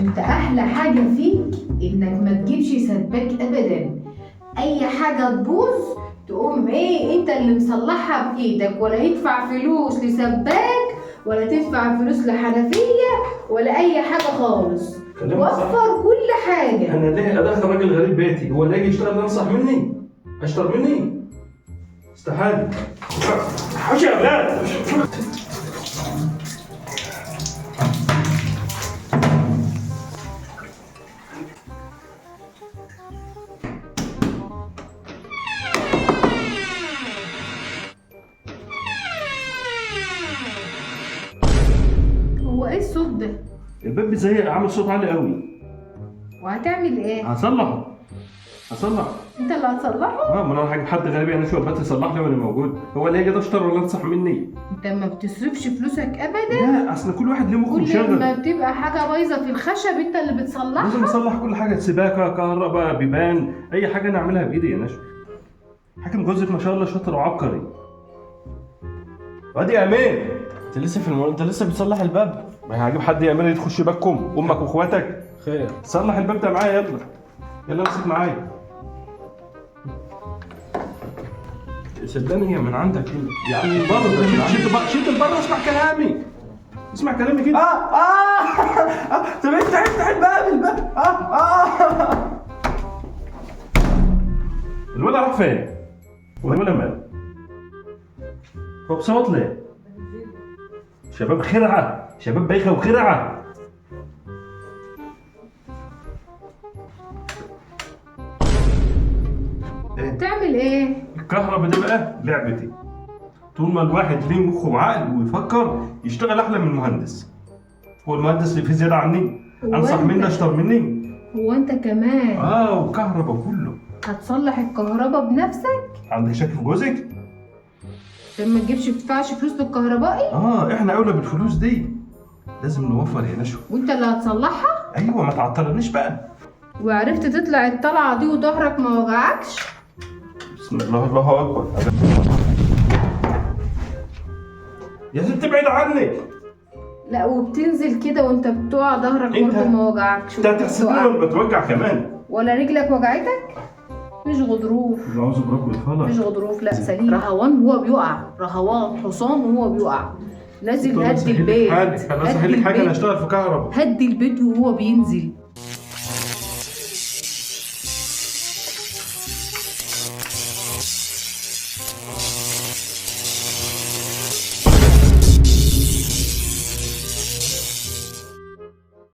انت احلى حاجه فيك انك ما تجيبش سباك ابدا. اي حاجه تبوظ تقوم ايه انت اللي مصلحها بايدك، ولا يدفع فلوس لسباك ولا تدفع فلوس لحنفيه ولا اي حاجه خالص. وفر كل حاجه. انا ليه ادخل راجل غريب بيتي؟ هو اللي يجي يشتغل ينصح مني؟ اشطر مني؟ استحاله. حوش يا اولاد. هو ايه الصوت ده؟ الباب بيزيق، عامل صوت عالي قوي. وهتعمل ايه؟ هصلحه. انت اللي هتصلحه؟ ما انا هجيب حد غريب يعني شو الباب يصلح لي وانا موجود؟ هو اللي يجي اشطر ولا انصح مني؟ انت ما بتصرفش فلوسك ابدا. لا اصل كل واحد ليه مخه كل مشغل. ما بتبقى حاجه بايظه في الخشب انت اللي بتصلحها. لازم اصلح كل حاجه، سباكه، كهرباء، بيبان، اي حاجه انا اعملها بايدي يا نشوى. حاكم جوزك ما شاء الله شاطر وعبقري. وادي يا امين، انت لسه بتصلح الباب؟ ما هجيب حد يعمل يدخل شباككم، امك واخواتك. خير. صلح الباب ده معايا، يلا يلا امسك معايا. صدقني هي من عندك كده يا عم. من بره شد لبره، اسمع كلامي. اسمع كلامي كده. طب افتح الباب. الولد راح فين؟ الولد مال؟ هو بصوت ليه؟ شباب خرعه، شباب بايخه وخرعه. تعمل ايه؟ الكهرباء دي بقى لعبتي. طول ما الواحد ليه مخ وعقل ويفكر يشتغل احلى من المهندس. هو المهندس اللي فيه زياده عني؟ انصح مني اشطر مني؟ هو انت كمان وكهرباء كله. هتصلح الكهرباء بنفسك؟ عندك شك في جوزك؟ لما تجيبش تدفعش فلوس للكهربائي؟ احنا اولى بالفلوس دي. لازم نوفر يا نشوى. وانت اللي هتصلحها؟ ايوه، ما تعطلنيش بقى. وعرفت تطلع الطلعه دي وظهرك ما وجعكش؟ بسم الله، الله اكبر. يا ست ابعد عني. لا وبتنزل كده وانت بتقع ظهرك برضه ما وجعكش؟ انت هتحسدني ولا بتوجع كمان؟ ولا رجلك وجعتك؟ مش غضروف. اعوذ برب الفلق. مش غضروف، لا سليم. رهوان وهو بيقع، رهوان حصان وهو بيقع. نازل هدي البيت. خلاص هحل لك حاجه، انا اشتغل في كهرباء. هدي البيت وهو بينزل.